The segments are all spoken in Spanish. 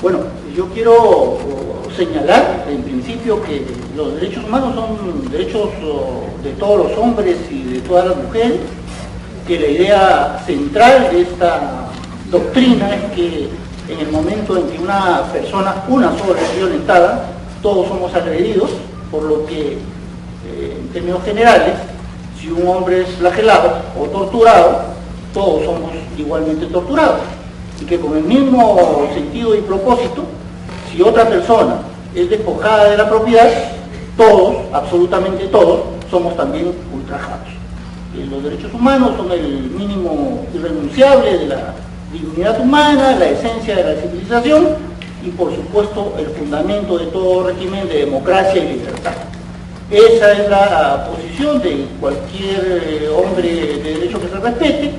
Bueno, yo quiero señalar en principio que los derechos humanos son derechos de todos los hombres y de todas las mujeres, que la idea central de esta doctrina es que en el momento en que una sola es violentada, todos somos agredidos, por lo que en términos generales, si un hombre es flagelado o torturado, todos somos igualmente torturados. Y que con el mismo sentido y propósito, si otra persona es despojada de la propiedad, todos, absolutamente todos, somos también ultrajados. Los derechos humanos son el mínimo irrenunciable de la dignidad humana, la esencia de la civilización y por supuesto el fundamento de todo régimen de democracia y libertad. Esa es la posición de cualquier hombre de derecho que se respete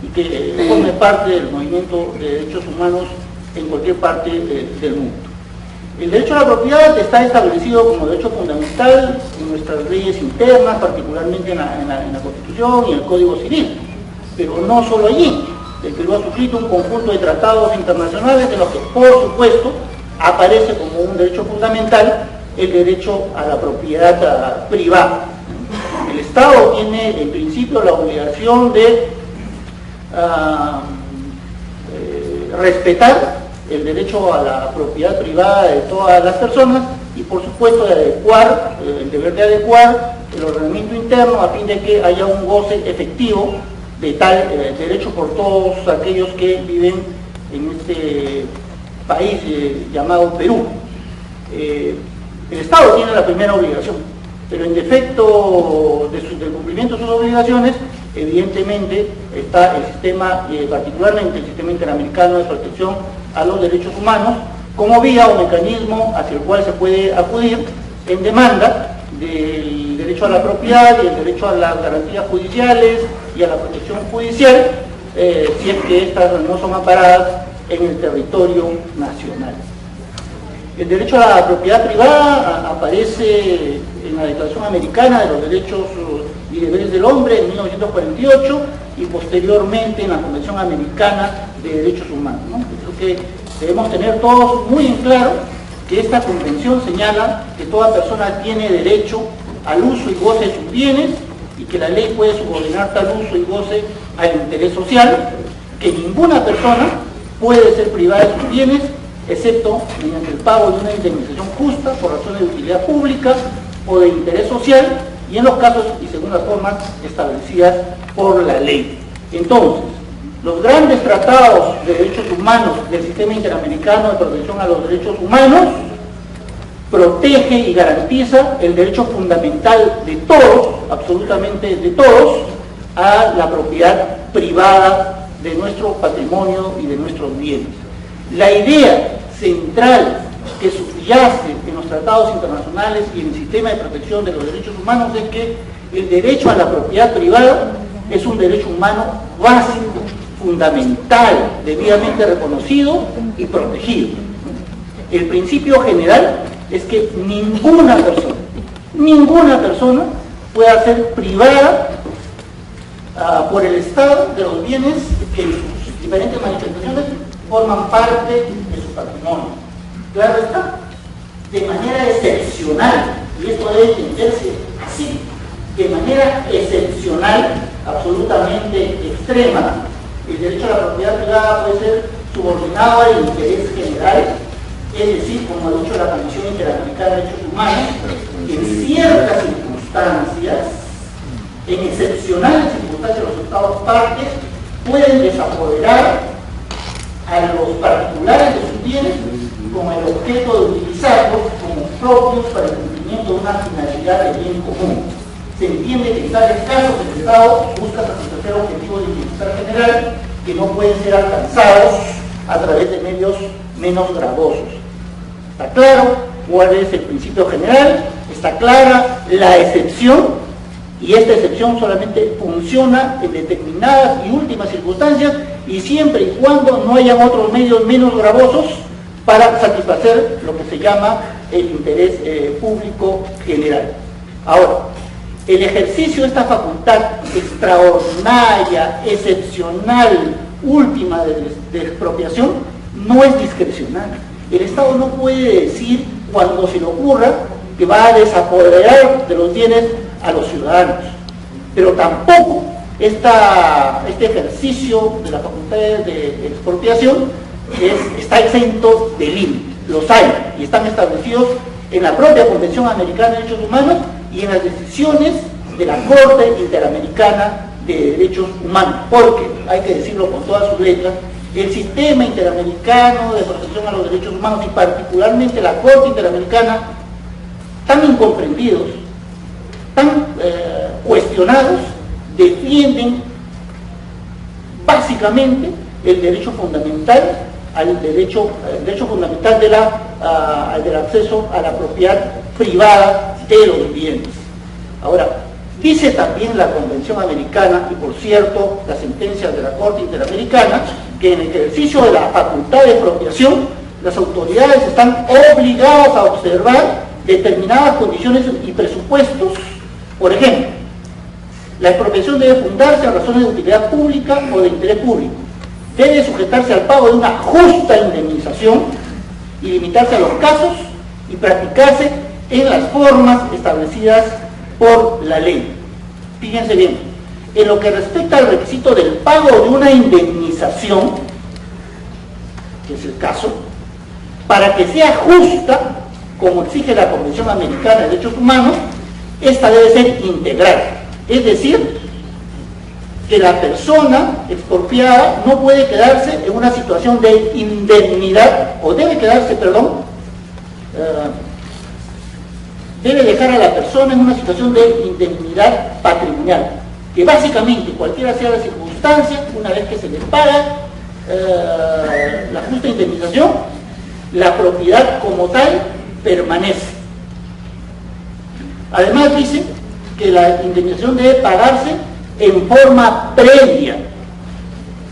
y que forme parte del movimiento de derechos humanos en cualquier parte del mundo. El derecho a la propiedad está establecido como derecho fundamental en nuestras leyes internas, particularmente en la Constitución y en el Código Civil, pero no solo allí. El Perú ha suscrito un conjunto de tratados internacionales en los que, por supuesto, aparece como un derecho fundamental el derecho a la propiedad privada. El Estado tiene, en principio, la obligación de respetar el derecho a la propiedad privada de todas las personas y por supuesto de adecuar, el deber de adecuar el ordenamiento interno a fin de que haya un goce efectivo de tal derecho por todos aquellos que viven en este país llamado Perú. El Estado tiene la primera obligación, pero en defecto del cumplimiento de sus obligaciones, evidentemente está el sistema, particularmente el sistema interamericano de protección a los derechos humanos, como vía o mecanismo hacia el cual se puede acudir en demanda del derecho a la propiedad y el derecho a las garantías judiciales y a la protección judicial, si es que estas no son amparadas en el territorio nacional. El derecho a la propiedad privada aparece en la Declaración Americana de los Derechos y Deberes del Hombre en 1948 y posteriormente en la Convención Americana de Derechos Humanos, ¿no? Creo que debemos tener todos muy en claro que esta convención señala que toda persona tiene derecho al uso y goce de sus bienes y que la ley puede subordinar tal uso y goce al interés social, que ninguna persona puede ser privada de sus bienes excepto mediante el pago de una indemnización justa por razones de utilidad pública o de interés social y en los casos y según las formas establecidas por la ley. Entonces, los grandes tratados de derechos humanos del Sistema Interamericano de Protección a los Derechos Humanos protege y garantiza el derecho fundamental de todos, absolutamente de todos, a la propiedad privada de nuestro patrimonio y de nuestros bienes. La idea central que subyace en los tratados internacionales y en el sistema de protección de los derechos humanos es que el derecho a la propiedad privada es un derecho humano básico, fundamental, debidamente reconocido y protegido. El principio general es que ninguna persona pueda ser privada por el Estado de los bienes que en sus diferentes manifestaciones forman parte de su patrimonio. Claro está, de manera excepcional, y esto debe entenderse así, de manera excepcional, absolutamente extrema, el derecho a la propiedad privada puede ser subordinado al interés general, es decir, como ha dicho la Convención Interamericana de Derechos Humanos, en ciertas circunstancias, en excepcionales circunstancias, los Estados partes pueden desapoderar a los particulares de sus bienes con el objeto de utilizarlos como propios para el cumplimiento de una finalidad de bien común. Se entiende que en tales casos el Estado busca satisfacer objetivos de bienestar general que no pueden ser alcanzados a través de medios menos gravosos. ¿Está claro cuál es el principio general? ¿Está clara la excepción? Y esta excepción solamente funciona en determinadas y últimas circunstancias y siempre y cuando no hayan otros medios menos gravosos para satisfacer lo que se llama el interés público general. Ahora, el ejercicio de esta facultad extraordinaria, excepcional, última de expropiación no es discrecional, El Estado no puede decir, cuando se le ocurra, que va a desapoderar de los bienes a los ciudadanos. Pero tampoco este ejercicio de la facultad de expropiación está exento de límites. Los hay y están establecidos en la propia Convención Americana de Derechos Humanos y en las decisiones de la Corte Interamericana de Derechos Humanos, porque, hay que decirlo con todas sus letras, el sistema interamericano de protección a los derechos humanos y particularmente la Corte Interamericana, tan incomprendidos, tan cuestionados, defienden básicamente el derecho fundamental al derecho fundamental del acceso a la propiedad privada de los bienes. Ahora, dice también la Convención Americana, y por cierto, las sentencias de la Corte Interamericana, que en el ejercicio de la facultad de expropiación, las autoridades están obligadas a observar determinadas condiciones y presupuestos. Por ejemplo, la expropiación debe fundarse a razones de utilidad pública o de interés público. Debe sujetarse al pago de una justa indemnización y limitarse a los casos y practicarse en las formas establecidas por la ley. Fíjense bien, en lo que respecta al requisito del pago de una indemnización, que es el caso, para que sea justa, como exige la Convención Americana de Derechos Humanos, esta debe ser integral. Es decir, que la persona expropiada no puede quedarse en una situación de indemnidad, o debe quedarse, debe dejar a la persona en una situación de indemnidad patrimonial, que básicamente, cualquiera sea la circunstancia, una vez que se le paga la justa indemnización, la propiedad como tal permanece. Además dice que la indemnización debe pagarse en forma previa,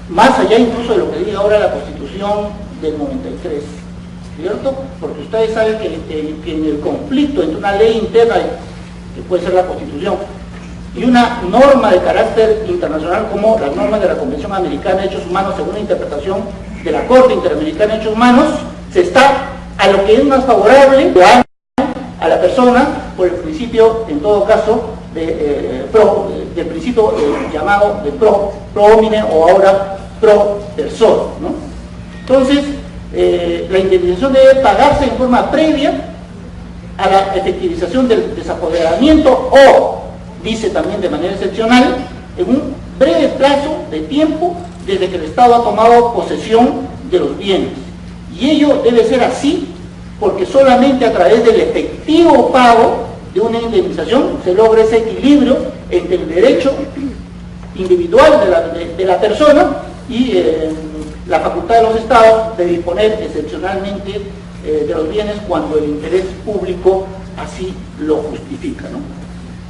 más allá incluso de lo que dice ahora la Constitución del 93, ¿cierto? Porque ustedes saben que en el conflicto entre una ley interna, que puede ser la Constitución, y una norma de carácter internacional como las normas de la Convención Americana de Derechos Humanos, según la interpretación de la Corte Interamericana de Derechos Humanos, se está a lo que es más favorable a la persona por el principio, en todo caso, del principio llamado de pro homine, o ahora pro persona, ¿no? Entonces, la indemnización debe pagarse en forma previa a la efectivización del desapoderamiento, o, dice también de manera excepcional, en un breve plazo de tiempo desde que el Estado ha tomado posesión de los bienes. Y ello debe ser así porque solamente a través del efectivo pago de una indemnización se logra ese equilibrio entre el derecho individual de la persona y la facultad de los estados de disponer excepcionalmente de los bienes cuando el interés público así lo justifica, ¿no?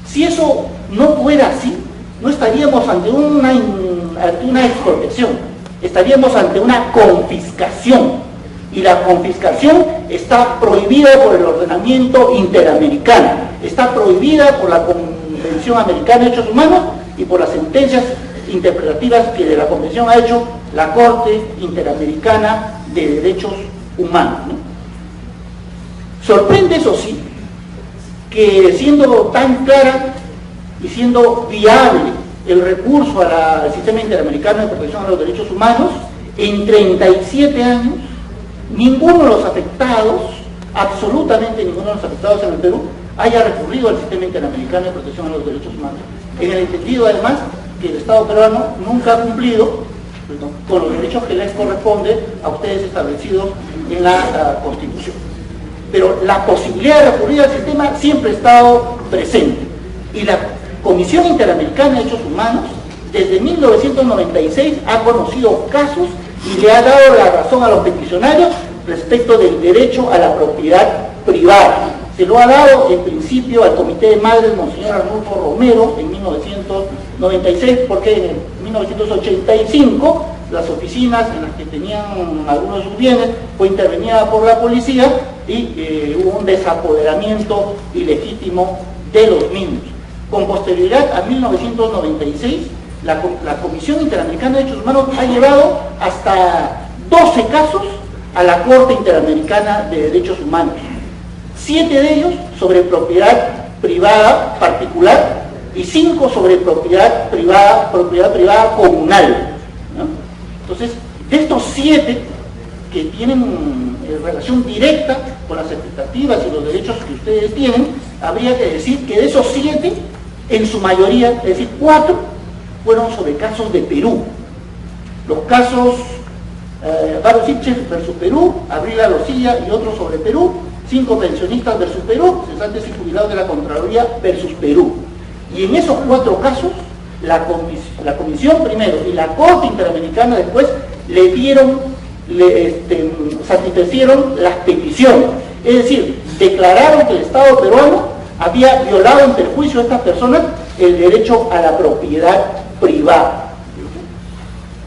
Si eso no fuera así, no estaríamos ante una expropiación, estaríamos ante una confiscación, y la confiscación está prohibida por el ordenamiento interamericano, está prohibida por la Convención Americana de Derechos Humanos y por las sentencias interpretativas que de la Convención ha hecho la Corte Interamericana de Derechos Humanos, ¿no? Sorprende, eso sí, que siendo tan clara y siendo viable el recurso al sistema interamericano de protección a los derechos humanos, en 37 años, ninguno de los afectados, absolutamente ninguno de los afectados en el Perú, haya recurrido al sistema interamericano de protección a los derechos humanos, en el entendido además que el Estado peruano nunca ha cumplido con los derechos que les corresponde a ustedes establecidos en la Constitución. Pero la posibilidad de recurrir al sistema siempre ha estado presente, y la Comisión Interamericana de Derechos Humanos desde 1996 ha conocido casos y le ha dado la razón a los peticionarios respecto del derecho a la propiedad privada. Se lo ha dado en principio al Comité de Madres Monseñor Arnulfo Romero en 1996, porque en 1985 las oficinas en las que tenían algunos de sus bienes fue intervenida por la policía y hubo un desapoderamiento ilegítimo de los mismos. Con posterioridad a 1996, la Comisión Interamericana de Derechos Humanos ha llevado hasta 12 casos a la Corte Interamericana de Derechos Humanos. 7 de ellos sobre propiedad privada particular y 5 sobre propiedad privada comunal, ¿no? Entonces, de estos 7 que tienen relación directa con las expectativas y los derechos que ustedes tienen, habría que decir que de esos 7, en su mayoría, es decir, 4, fueron sobre casos de Perú. Los casos Varo Sipches versus Perú, Abril Alosilla y otros sobre Perú, 5 pensionistas versus Perú, cesantes y jubilados de la Contraloría versus Perú. Y en esos 4 casos, la Comisión primero y la Corte Interamericana después satisfacieron las peticiones. Es decir, declararon que el Estado peruano había violado en perjuicio a estas personas el derecho a la propiedad privada.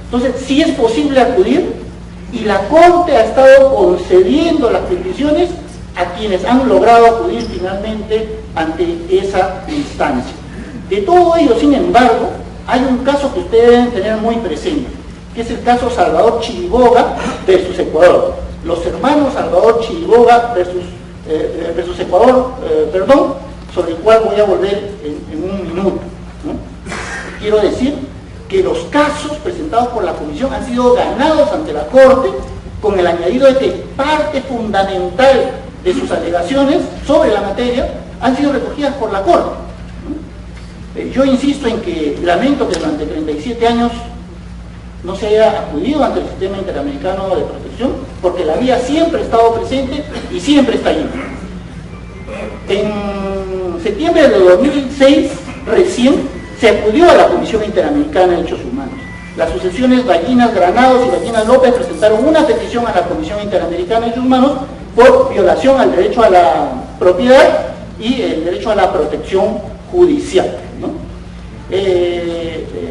Entonces, sí es posible acudir, y la Corte ha estado concediendo las peticiones a quienes han logrado acudir finalmente ante esa instancia. De todo ello, sin embargo, hay un caso que ustedes deben tener muy presente, que es el caso Salvador Chiriboga versus Ecuador. Los hermanos Salvador Chiriboga versus Ecuador, sobre el cual voy a volver en un minuto, ¿no? Quiero decir que los casos presentados por la Comisión han sido ganados ante la Corte, con el añadido de que parte fundamental de sus alegaciones sobre la materia han sido recogidas por la Corte. Yo insisto en que lamento que durante 37 años no se haya acudido ante el sistema interamericano de protección, porque la vía siempre ha estado presente y siempre está ahí. En septiembre de 2006, recién, se acudió a la Comisión Interamericana de Derechos Humanos. Las asociaciones Ballinas Granados y Ballinas López presentaron una petición a la Comisión Interamericana de Derechos Humanos por violación al derecho a la propiedad y el derecho a la protección judicial, ¿no?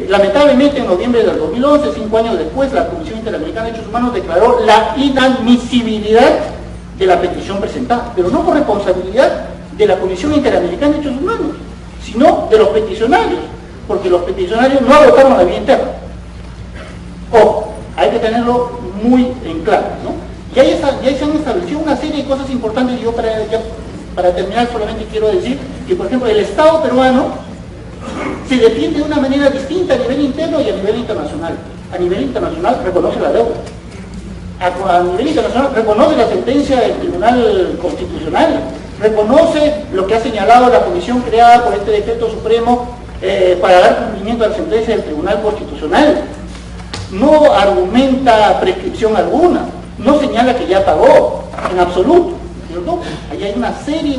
Lamentablemente, en noviembre del 2011, 5 años después, la Comisión Interamericana de Derechos Humanos declaró la inadmisibilidad de la petición presentada, pero no por responsabilidad de la Comisión Interamericana de Derechos Humanos, sino de los peticionarios, porque los peticionarios no agotaron la vía interna. Ojo, hay que tenerlo muy en claro, ¿no? Ya se han establecido una serie de cosas importantes. Yo para terminar solamente quiero decir que, por ejemplo, el Estado peruano se defiende de una manera distinta a nivel interno y a nivel internacional. A nivel internacional reconoce la deuda. A nivel internacional reconoce la sentencia del Tribunal Constitucional, reconoce lo que ha señalado la comisión creada por este decreto supremo para dar cumplimiento a la sentencia del Tribunal Constitucional. No argumenta prescripción alguna, no señala que ya pagó, en absoluto, ¿cierto? Ahí hay una serie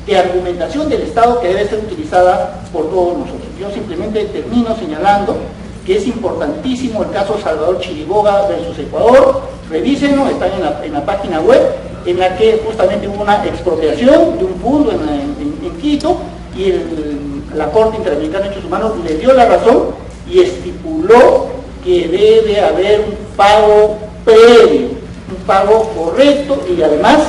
de argumentación del Estado que debe ser utilizada por todos nosotros. Yo simplemente termino señalando que es importantísimo el caso Salvador Chiriboga versus Ecuador. Revísenlo, está en la página web, en la que justamente hubo una expropiación de un fondo en Quito, y la Corte Interamericana de Derechos Humanos le dio la razón y estipuló que debe haber un pago previo, un pago correcto y además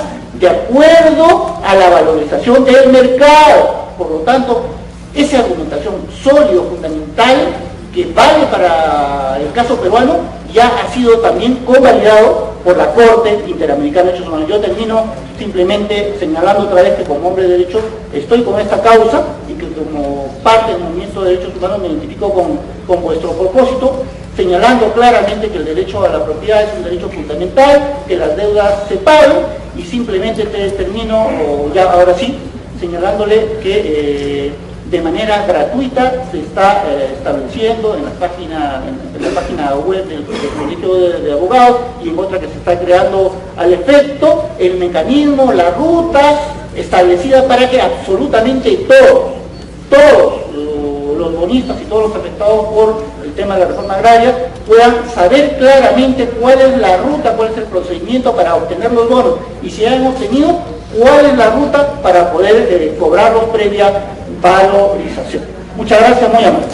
de acuerdo a la valorización del mercado. Por lo tanto, esa argumentación sólida, fundamental, que vale para el caso peruano, ya ha sido también convalidado por la Corte Interamericana de Derechos Humanos. Yo termino simplemente señalando otra vez que como hombre de derecho estoy con esta causa y que como parte del movimiento de derechos humanos me identifico con vuestro propósito, señalando claramente que el derecho a la propiedad es un derecho fundamental, que las deudas se pagan, y simplemente termino, ya ahora sí, señalándole que de manera gratuita se está estableciendo en la página web del Colegio de Abogados y en otra que se está creando al efecto, el mecanismo, la ruta establecida para que absolutamente todos los bonistas y todos los afectados por el tema de la reforma agraria puedan saber claramente cuál es la ruta, cuál es el procedimiento para obtener los bonos, y si han obtenido, cuál es la ruta para poder cobrarlos previa valorización. Muchas gracias, muy amable.